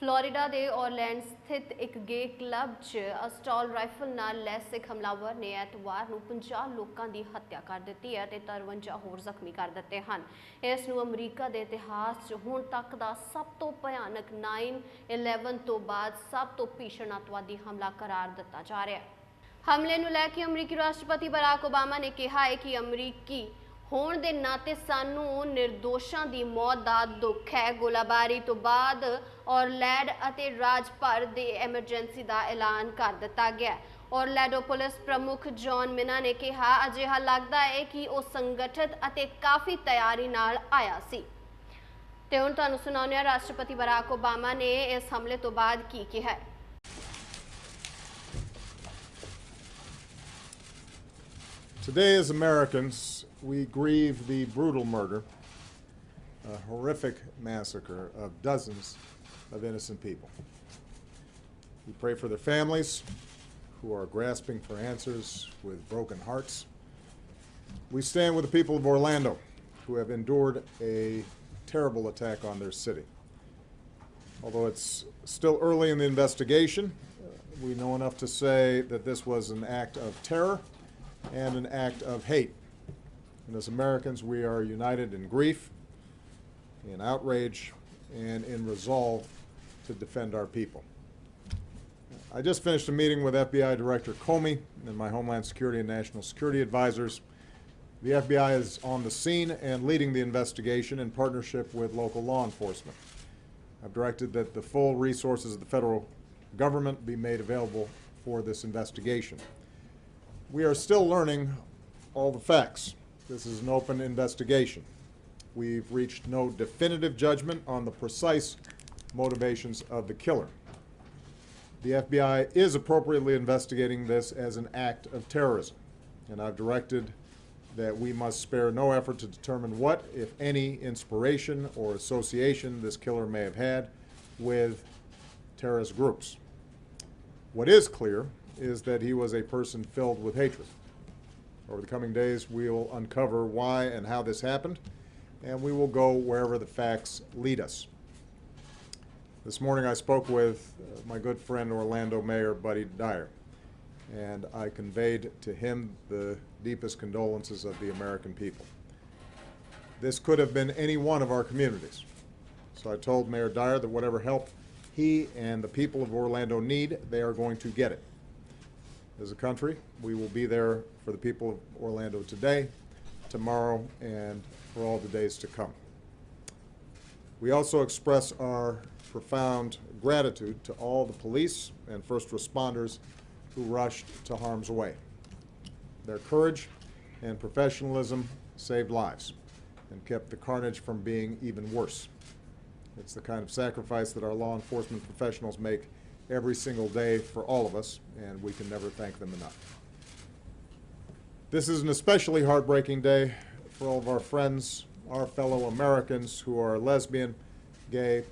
Florida ਦੇ ਔਰਲੈਂਡ ਸਥਿਤ ਇੱਕ ਗੇ ਕਲੱਬ 'ਚ ਅਸਟਾਲ ਰਾਈਫਲ ਨਾਲ ਲੈਸ ਇੱਕ ਹਮਲਾਵਰ ਨੇ ਐਤਵਾਰ ਨੂੰ 50 ਲੋਕਾਂ ਦੀ ਹੱਤਿਆ ਕਰ ਦਿੱਤੀ ਹੈ ਤੇ 53 ਹੋਰ ਜ਼ਖਮੀ ਕਰ ਦਿੱਤੇ ਹਨ। ਇਸ ਨੂੰ ਅਮਰੀਕਾ ਦੇ ਇਤਿਹਾਸ 'ਚ ਹੁਣ ਤੱਕ ਦਾ ਸਭ ਤੋਂ ਭਿਆਨਕ 9/11 ਤੋਂ ਬਾਅਦ ਸਭ ਤੋਂ ਭੀਸ਼ਣ ਅੱਤਵਾਦੀ ਹਮਲਾ ਕਰਾਰ ਦਿੱਤਾ ਜਾ ਰਿਹਾ ਹੈ। ਹਮਲੇ ਨੂੰ ਲੈ ਕੇ ਅਮਰੀਕੀ ਰਾਸ਼ਟਰਪਤੀ ਬਰਾਕ ਓਬਾਮਾ ਨੇ ਕਿਹਾ ਹੈ ਕਿ ਅਮਰੀਕੀ ਹੋਣ ਦੇ ਨਾਤੇ ਸਾਨੂੰ ਨਿਰਦੋਸ਼ਾਂ ਦੀ ਮੌਤ ਦਾ ਦੁੱਖ ਹੈ। ਗੋਲਾਬਾਰੀ ਤੋਂ ਬਾਅਦ ਔਰਲੈਂਡ ਅਤੇ ਰਾਜ ਭਰ ਦੇ ਐਮਰਜੈਂਸੀ ਦਾ ਐਲਾਨ ਕਰ ਦਿੱਤਾ ਗਿਆ। ਔਰਲੈਂਡੋ ਪੁਲਿਸ ਪ੍ਰਮੁੱਖ ਜੌਨ ਮਿਨਾ ਨੇ ਕਿਹਾ, ਅਜਿਹਾ ਲੱਗਦਾ ਹੈ ਕਿ ਉਹ ਸੰਗਠਿਤ ਅਤੇ ਕਾਫੀ ਤਿਆਰੀ ਨਾਲ ਆਇਆ ਸੀ। ਤੇ ਹੁਣ ਤੁਹਾਨੂੰ ਸੁਣਾਉਂਦੇ ਹਾਂ ਰਾਸ਼ਟਰਪਤੀ ਬਰਾਕ ਓਬਾਮਾ ਨੇ ਇਸ ਹਮਲੇ ਤੋਂ ਬਾਅਦ ਕੀ ਕਿਹਾ ਹੈ। Today, as Americans, we grieve the brutal murder, a horrific massacre of dozens of innocent people. We pray for their families who are grasping for answers with broken hearts. We stand with the people of Orlando who have endured a terrible attack on their city. Although it's still early in the investigation, we know enough to say that this was an act of terror and an act of hate. And as Americans, we are united in grief, in outrage, and in resolve to defend our people. I just finished a meeting with FBI Director Comey and my Homeland Security and National Security advisors. The FBI is on the scene and leading the investigation in partnership with local law enforcement. I've directed that the full resources of the federal government be made available for this investigation. We are still learning all the facts. This is an open investigation. We've reached no definitive judgment on the precise motivations of the killer. The FBI is appropriately investigating this as an act of terrorism, and I've directed that we must spare no effort to determine what, if any, inspiration or association this killer may have had with terrorist groups. What is clear is that he was a person filled with hatred. Over the coming days, we will uncover why and how this happened, and we will go wherever the facts lead us. This morning I spoke with my good friend Orlando Mayor Buddy Dyer, and I conveyed to him the deepest condolences of the American people. This could have been any one of our communities. So I told Mayor Dyer that whatever help he and the people of Orlando need, they are going to get it. As a country, we will be there for the people of Orlando today, tomorrow, and for all the days to come. We also express our profound gratitude to all the police and first responders who rushed to harm's way. Their courage and professionalism saved lives and kept the carnage from being even worse. It's the kind of sacrifice that our law enforcement professionals make every single day for all of us, and we can never thank them enough. This is an especially heartbreaking day for all of our friends, our fellow Americans who are lesbian, gay,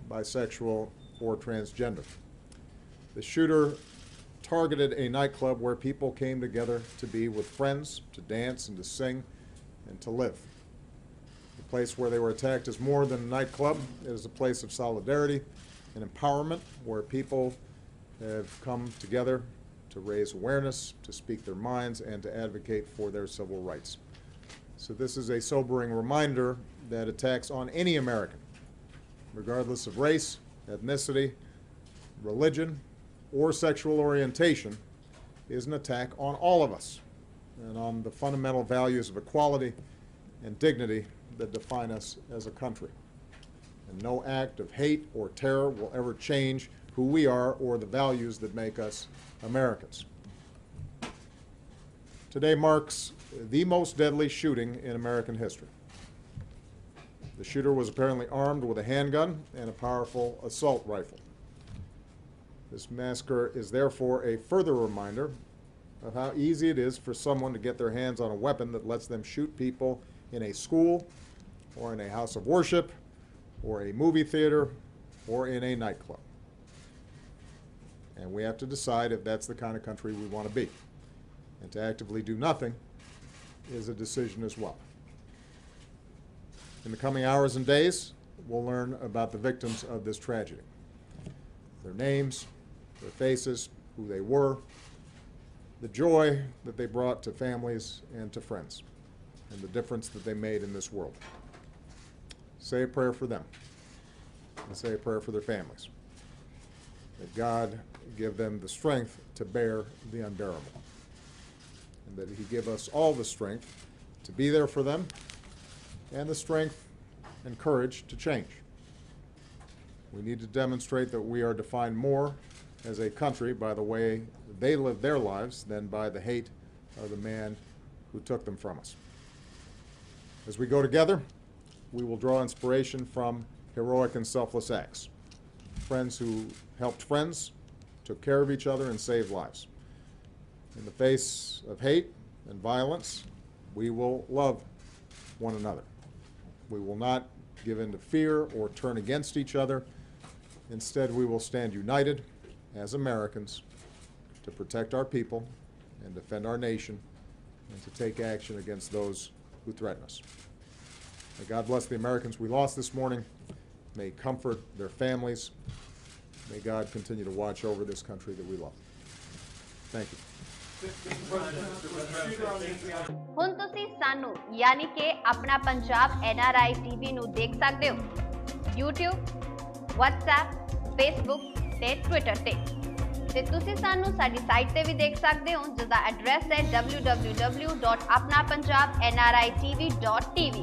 bisexual, or transgender. The shooter targeted a nightclub where people came together to be with friends, to dance and to sing and to live. The place where they were attacked is more than a nightclub. It is a place of solidarity and empowerment where people have come together to raise awareness, to speak their minds, and to advocate for their civil rights. So this is a sobering reminder that attacks on any American, regardless of race, ethnicity, religion, or sexual orientation, is an attack on all of us and on the fundamental values of equality and dignity that define us as a country. And no act of hate or terror will ever change who we are or the values that make us Americans. Today marks the most deadly shooting in American history. The shooter was apparently armed with a handgun and a powerful assault rifle. This massacre is therefore a further reminder of how easy it is for someone to get their hands on a weapon that lets them shoot people in a school or in a house of worship or a movie theater or in a nightclub. And we have to decide if that's the kind of country we want to be. And to actively do nothing is a decision as well. In the coming hours and days, we'll learn about the victims of this tragedy. their names, their faces, who they were, the joy that they brought to families and to friends, and the difference that they made in this world. Say a prayer for them, and say a prayer for their families. That God give them the strength to bear the unbearable, and that He give us all the strength to be there for them, and the strength and courage to change. We need to demonstrate that we are defined more as a country by the way they live their lives than by the hate of the man who took them from us. As we go together, we will draw inspiration from heroic and selfless acts. Friends who helped friends, took care of each other, and saved lives. In the face of hate and violence, we will love one another. We will not give in to fear or turn against each other. Instead, we will stand united as Americans to protect our people and defend our nation and to take action against those who threaten us. May God bless the Americans we lost this morning. May He comfort their families. May God continue to watch over this country that we love. Thank you. ਹੁਣ ਤੁਸੀਂ ਸਾਨੂੰ ਯਾਨੀ ਕਿ ਆਪਣਾ Punjab NRI TV ਨੂੰ ਦੇਖ ਸਕਦੇ ਹੋ YouTube, WhatsApp, Facebook ਤੇ Twitter ਤੇ ਤੁਸੀਂ ਸਾਨੂੰ ਸਾਡੀ ਸਾਈਟ ਤੇ ਵੀ ਦੇਖ ਸਕਦੇ ਹੋ ਜਿਸ ਦਾ ਐਡਰੈਸ ਹੈ www.apnapunjabnritv.tv